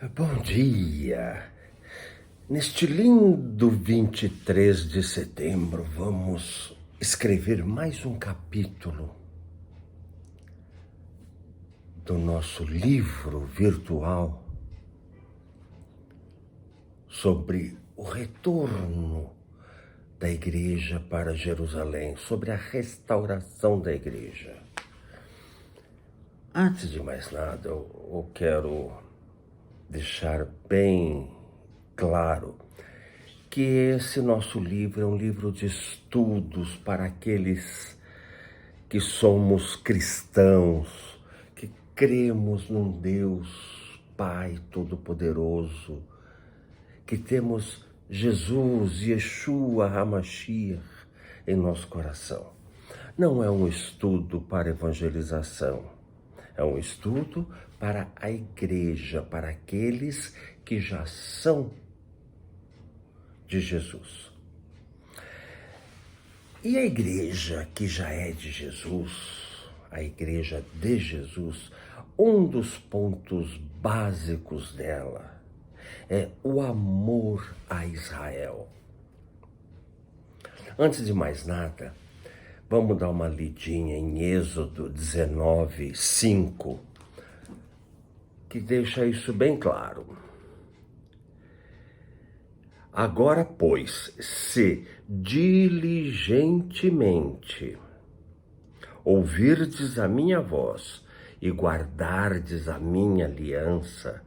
Bom dia! Neste lindo 23 de setembro, vamos escrever mais um capítulo do nosso livro virtual sobre o retorno da igreja para Jerusalém, sobre a restauração da igreja. Antes de mais nada, eu quero deixar bem claro que esse nosso livro é um livro de estudos para aqueles que somos cristãos, que cremos num Deus Pai Todo-Poderoso, que temos Jesus, Yeshua HaMashiach em nosso coração. Não é um estudo para evangelização, é um estudo para a igreja, para aqueles que já são de Jesus. E a igreja que já é de Jesus, a igreja de Jesus, um dos pontos básicos dela é o amor a Israel. Antes de mais nada, vamos dar uma lidinha em Êxodo 19, 5, que deixa isso bem claro. Agora, pois, se diligentemente ouvirdes a minha voz e guardardes a minha aliança,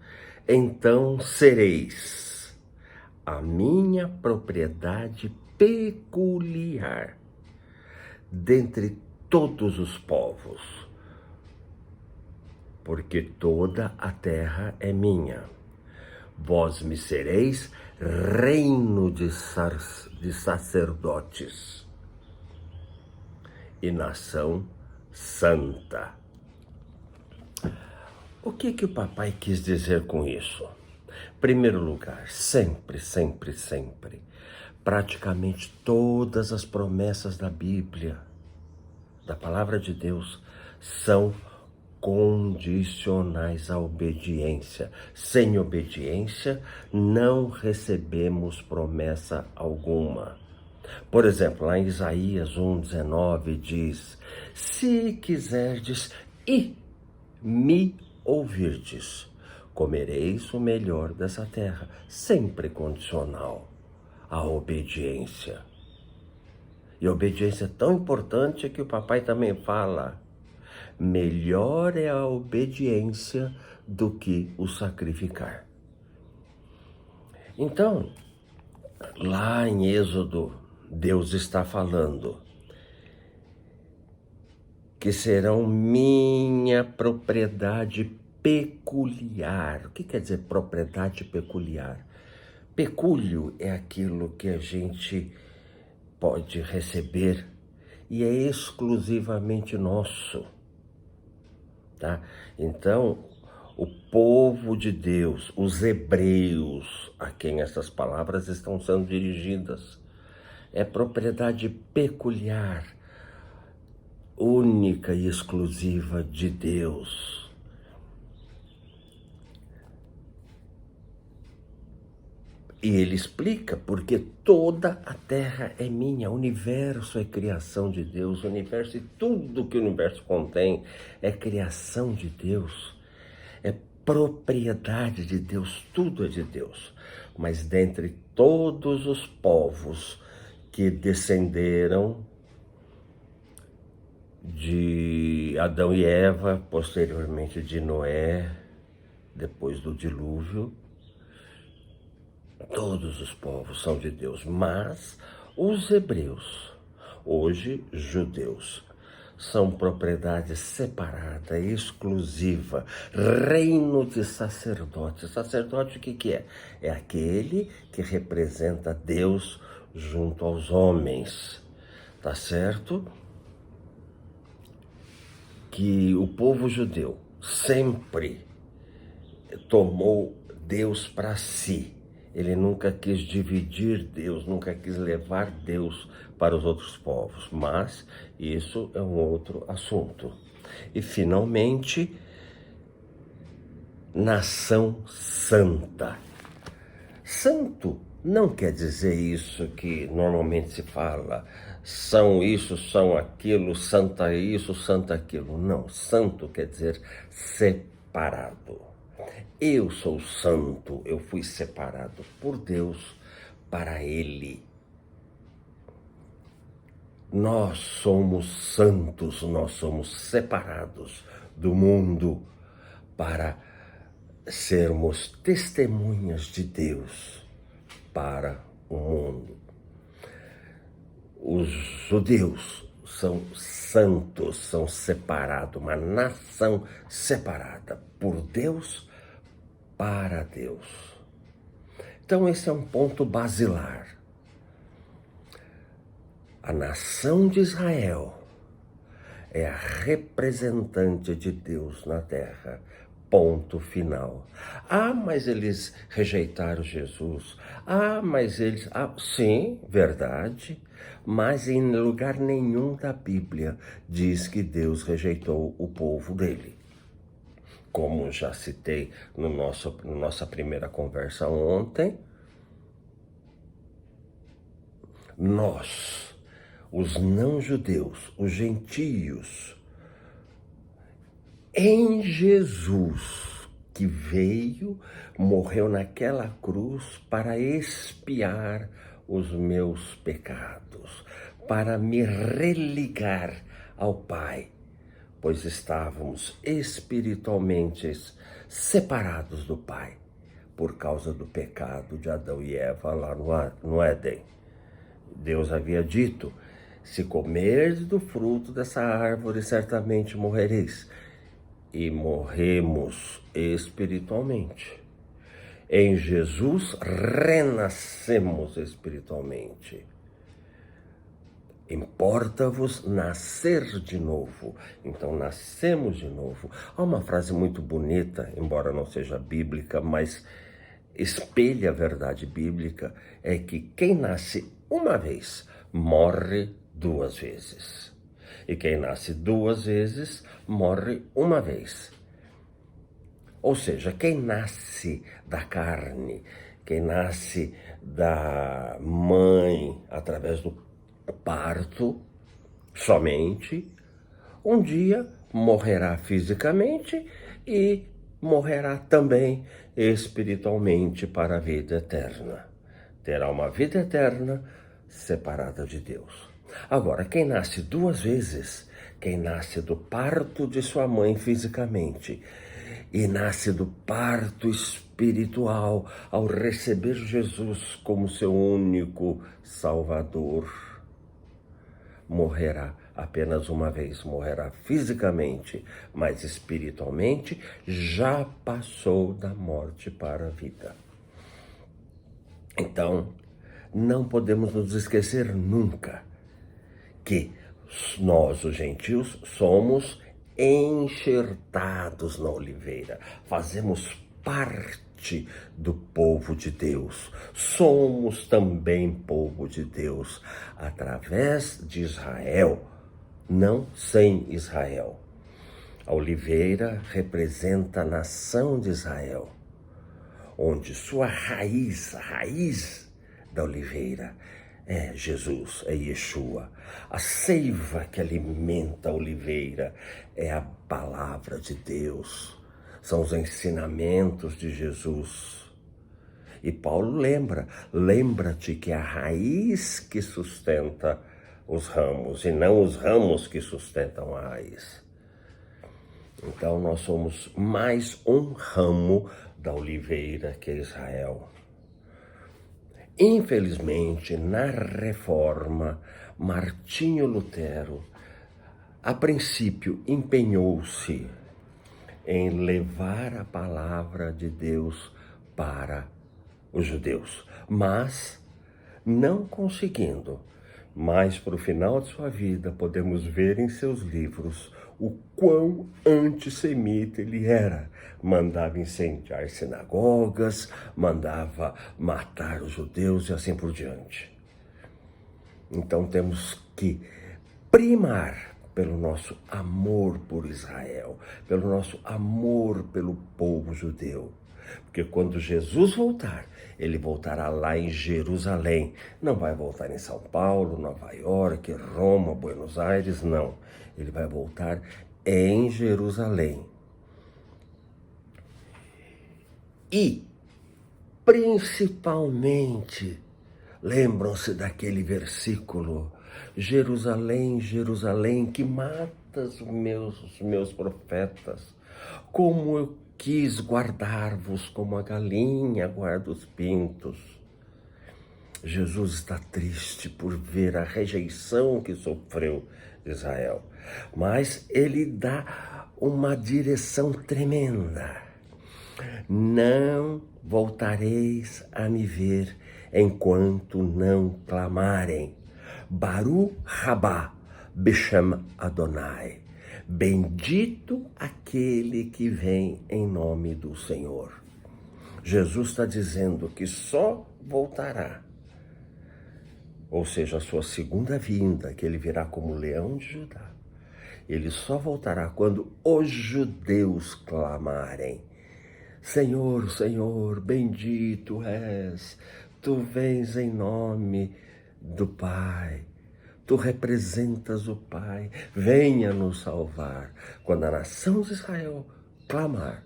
então sereis a minha propriedade peculiar dentre todos os povos, porque toda a terra é minha. Vós me sereis reino de sacerdotes e nação santa. O que o papai quis dizer com isso? Em primeiro lugar, sempre, praticamente todas as promessas da Bíblia, da palavra de Deus, são condicionais à obediência. Sem obediência, não recebemos promessa alguma. Por exemplo, lá em Isaías 1:19 diz: se quiserdes e me ouvirdes, comereis o melhor dessa terra. Sempre condicional à obediência. E a obediência é tão importante que o papai também fala: melhor é a obediência do que o sacrificar. Então, lá em Êxodo, Deus está falando que serão minha propriedade peculiar. O que quer dizer propriedade peculiar? Pecúlio é aquilo que a gente pode receber e é exclusivamente nosso. Tá? Então, o povo de Deus, os hebreus, a quem essas palavras estão sendo dirigidas, é propriedade peculiar, única e exclusiva de Deus. E ele explica, porque toda a terra é minha, o universo é criação de Deus, o universo e tudo que o universo contém é criação de Deus, é propriedade de Deus, tudo é de Deus. Mas dentre todos os povos que descenderam de Adão e Eva, posteriormente de Noé, depois do dilúvio, todos os povos são de Deus, mas os hebreus, hoje judeus, são propriedade separada, exclusiva, reino de sacerdotes. Sacerdote o que é? É aquele que representa Deus junto aos homens, tá certo? Que o povo judeu sempre tomou Deus para si. Ele nunca quis dividir Deus, nunca quis levar Deus para os outros povos, mas isso é um outro assunto. E finalmente, nação santa. Santo não quer dizer isso que normalmente se fala, são isso, são aquilo, santa isso, santa aquilo. Não, santo quer dizer separado. Eu sou santo, eu fui separado por Deus para Ele. Nós somos santos, nós somos separados do mundo para sermos testemunhas de Deus para o mundo. Os judeus são santos, são separados, uma nação separada por Deus para Deus. Então esse é um ponto basilar. A nação de Israel é a representante de Deus na terra. Ponto final. Ah, mas eles rejeitaram Jesus. Ah, mas eles... sim, verdade. Mas em lugar nenhum da Bíblia diz que Deus rejeitou o povo dele. Como já citei na nossa primeira conversa ontem, nós, os não-judeus, os gentios, em Jesus, que veio, morreu naquela cruz para expiar os meus pecados, para me religar ao Pai, pois estávamos espiritualmente separados do Pai, por causa do pecado de Adão e Eva lá no Éden. Deus havia dito, se comerdes do fruto dessa árvore, certamente morrereis. E morremos espiritualmente. Em Jesus renascemos espiritualmente. Importa-vos nascer de novo. Então nascemos de novo. Há uma frase muito bonita, embora não seja bíblica, mas espelha a verdade bíblica, é que quem nasce uma vez morre duas vezes. E quem nasce duas vezes, morre uma vez. Ou seja, quem nasce da carne, quem nasce da mãe através do parto, somente, um dia morrerá fisicamente e morrerá também espiritualmente para a vida eterna. Terá uma vida eterna separada de Deus. Agora, quem nasce duas vezes, quem nasce do parto de sua mãe fisicamente e nasce do parto espiritual ao receber Jesus como seu único Salvador, morrerá apenas uma vez, morrerá fisicamente, mas espiritualmente já passou da morte para a vida. Então, não podemos nos esquecer nunca que nós, os gentios, somos enxertados na oliveira, fazemos parte do povo de Deus, somos também povo de Deus, através de Israel, não sem Israel. A oliveira representa a nação de Israel, onde sua raiz, a raiz da oliveira, é Jesus, é Yeshua. A seiva que alimenta a oliveira é a palavra de Deus. São os ensinamentos de Jesus. E Paulo lembra-te que é a raiz que sustenta os ramos, e não os ramos que sustentam a raiz. Então nós somos mais um ramo da oliveira que é Israel. Infelizmente, na Reforma, Martinho Lutero, a princípio, empenhou-se em levar a palavra de Deus para os judeus, mas não conseguindo. Mas, para o final de sua vida, podemos ver em seus livros o quão antissemita ele era. Mandava incendiar sinagogas, mandava matar os judeus e assim por diante. Então temos que primar pelo nosso amor por Israel, pelo nosso amor pelo povo judeu. Porque quando Jesus voltar, ele voltará lá em Jerusalém. Não vai voltar em São Paulo, Nova York, Roma, Buenos Aires, não. Ele vai voltar em Jerusalém. E, principalmente, lembram-se daquele versículo: Jerusalém, Jerusalém, que matas os meus profetas, como eu quis guardar-vos como a galinha guarda os pintos. Jesus está triste por ver a rejeição que sofreu Israel, mas ele dá uma direção tremenda. Não voltareis a me ver enquanto não clamarem. Baruch Rabá Beshem Adonai. Bendito aquele que vem em nome do Senhor. Jesus está dizendo que só voltará, ou seja, a sua segunda vinda, que ele virá como leão de Judá. Ele só voltará quando os judeus clamarem: Senhor, Senhor, bendito és, tu vens em nome do Pai. Tu representas o Pai, venha nos salvar. Quando a nação de Israel clamar,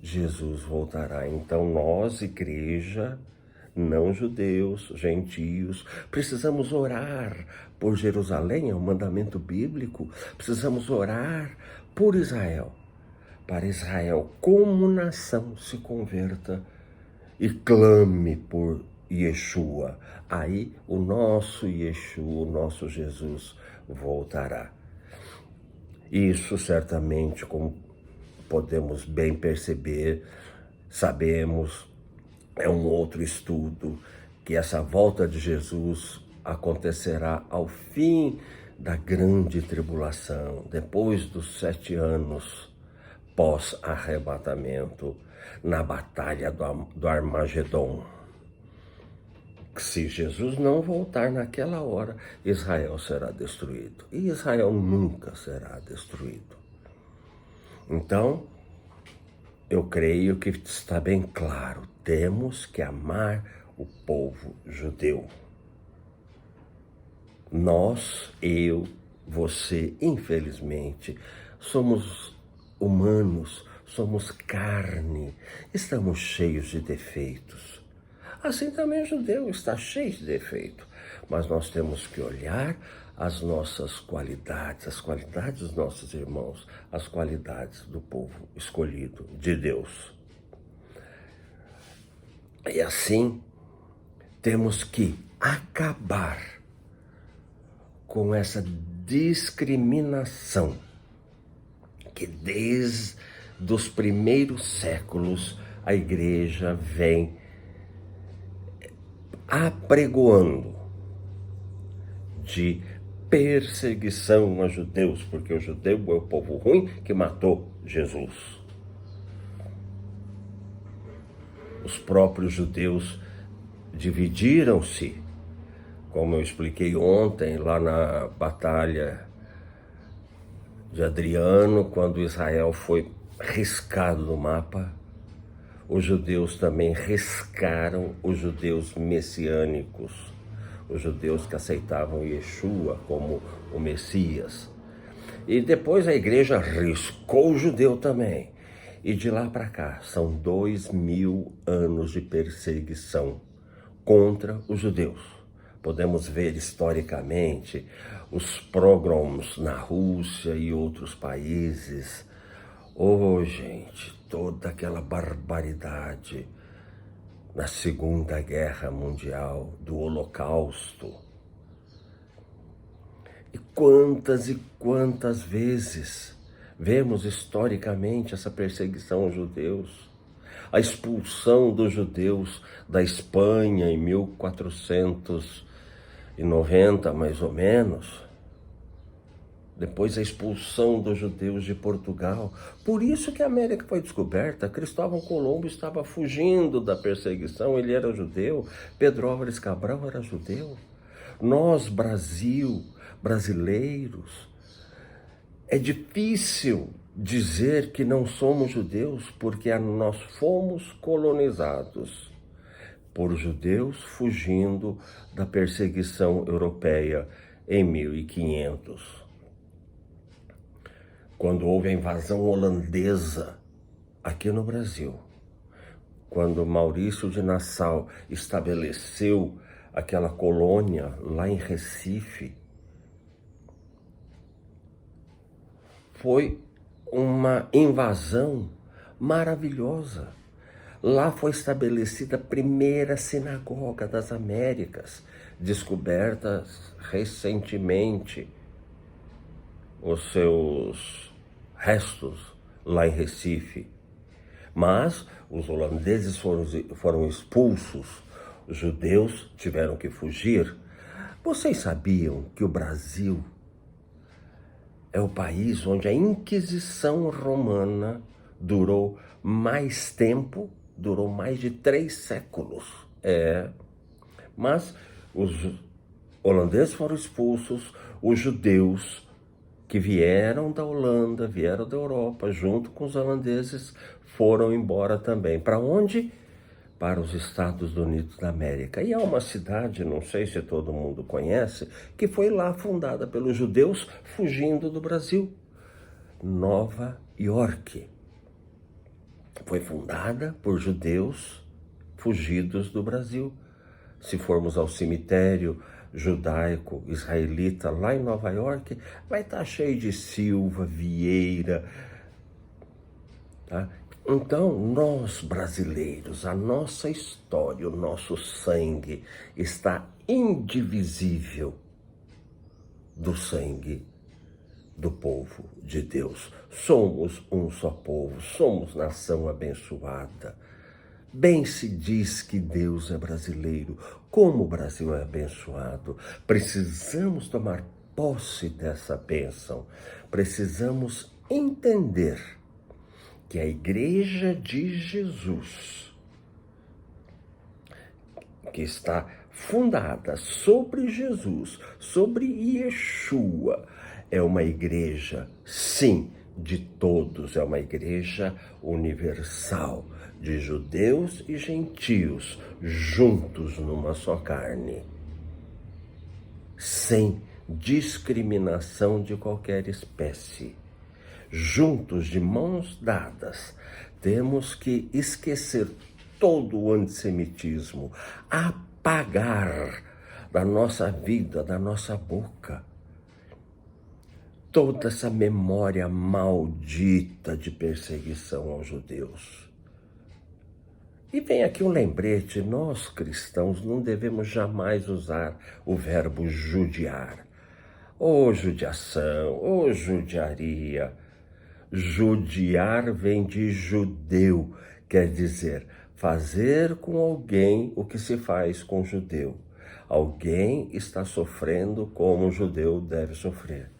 Jesus voltará. Então nós, igreja, não judeus, gentios, precisamos orar por Jerusalém, é um mandamento bíblico. Precisamos orar por Israel, para Israel como nação se converta e clame por Yeshua. Aí o nosso Yeshua, o nosso Jesus voltará. Isso certamente, como podemos bem perceber, sabemos, é um outro estudo, que essa volta de Jesus acontecerá ao fim da grande tribulação, depois dos 7 anos pós-arrebatamento, na batalha do Armagedon. Se Jesus não voltar naquela hora, Israel será destruído. E Israel nunca será destruído. Então, eu creio que está bem claro, temos que amar o povo judeu. Nós, eu, você, infelizmente, somos humanos, somos carne, estamos cheios de defeitos. Assim também o judeu está cheio de defeito, mas nós temos que olhar as nossas qualidades, as qualidades dos nossos irmãos, as qualidades do povo escolhido de Deus. E assim, temos que acabar com essa discriminação que desde os primeiros séculos a igreja vem apregoando de perseguição a judeus, porque o judeu é o povo ruim que matou Jesus. Os próprios judeus dividiram-se, como eu expliquei ontem, lá na batalha de Adriano, quando Israel foi riscado do mapa. Os judeus também riscaram os judeus messiânicos, os judeus que aceitavam Yeshua como o Messias. E depois a igreja riscou o judeu também. E de lá para cá, são 2000 anos de perseguição contra os judeus. Podemos ver historicamente os pogroms na Rússia e outros países. Oh, gente, toda aquela barbaridade na Segunda Guerra Mundial, do Holocausto. E quantas vezes vemos historicamente essa perseguição aos judeus, a expulsão dos judeus da Espanha em 1490, mais ou menos. Depois a expulsão dos judeus de Portugal. Por isso que a América foi descoberta. Cristóvão Colombo estava fugindo da perseguição, ele era judeu. Pedro Álvares Cabral era judeu. Nós, Brasil, brasileiros. É difícil dizer que não somos judeus porque nós fomos colonizados por judeus fugindo da perseguição europeia em 1500. Quando houve a invasão holandesa aqui no Brasil, quando Maurício de Nassau estabeleceu aquela colônia lá em Recife, foi uma invasão maravilhosa. Lá foi estabelecida a primeira sinagoga das Américas, descoberta recentemente os seus restos lá em Recife. Mas os holandeses foram expulsos, os judeus tiveram que fugir. Vocês sabiam que o Brasil é o país onde a Inquisição Romana durou mais tempo, durou mais de 3 séculos. Mas os holandeses foram expulsos, os judeus que vieram da Holanda, vieram da Europa, junto com os holandeses, foram embora também. Para onde? Para os Estados Unidos da América. E há uma cidade, não sei se todo mundo conhece, que foi lá fundada pelos judeus fugindo do Brasil. Nova York. Foi fundada por judeus fugidos do Brasil. Se formos ao cemitério judaico israelita lá em Nova York, vai estar cheio de Silva, Vieira, tá? Então, nós brasileiros, a nossa história, o nosso sangue está indivisível do sangue do povo de Deus. Somos um só povo, somos nação abençoada. Bem se diz que Deus é brasileiro, como o Brasil é abençoado. Precisamos tomar posse dessa bênção, precisamos entender que a Igreja de Jesus, que está fundada sobre Jesus, sobre Yeshua, é uma igreja, sim, de todos, é uma igreja universal, de judeus e gentios, juntos numa só carne, sem discriminação de qualquer espécie. Juntos, de mãos dadas, temos que esquecer todo o antissemitismo, apagar da nossa vida, da nossa boca, toda essa memória maldita de perseguição aos judeus. E vem aqui um lembrete, nós cristãos não devemos jamais usar o verbo judiar, ou judiação, ou judiaria. Judiar vem de judeu, quer dizer, fazer com alguém o que se faz com judeu. Alguém está sofrendo como um judeu deve sofrer.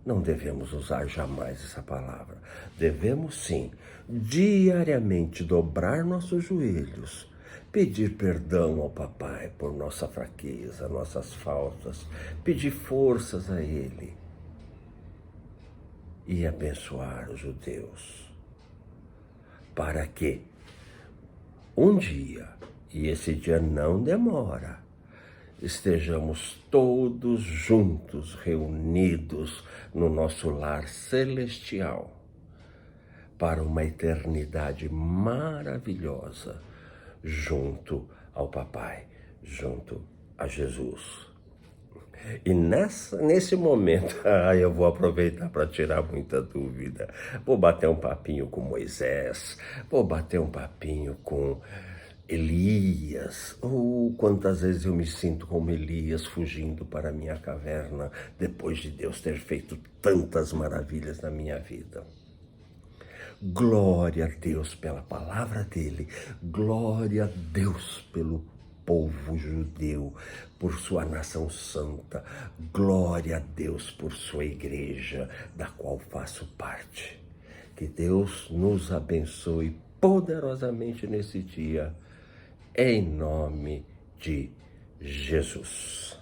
Não devemos usar jamais essa palavra. Devemos sim, diariamente dobrar nossos joelhos, pedir perdão ao Papai por nossa fraqueza, nossas faltas, pedir forças a Ele e abençoar os judeus, para que um dia, e esse dia não demora, estejamos todos juntos, reunidos no nosso lar celestial, para uma eternidade maravilhosa, junto ao Papai, junto a Jesus. E nesse momento, eu vou aproveitar para tirar muita dúvida. Vou bater um papinho com Moisés, vou bater um papinho com Elias. Quantas vezes eu me sinto como Elias fugindo para a minha caverna depois de Deus ter feito tantas maravilhas na minha vida. Glória a Deus pela palavra dele, glória a Deus pelo povo judeu, por sua nação santa, glória a Deus por sua igreja, da qual faço parte. Que Deus nos abençoe poderosamente nesse dia, em nome de Jesus.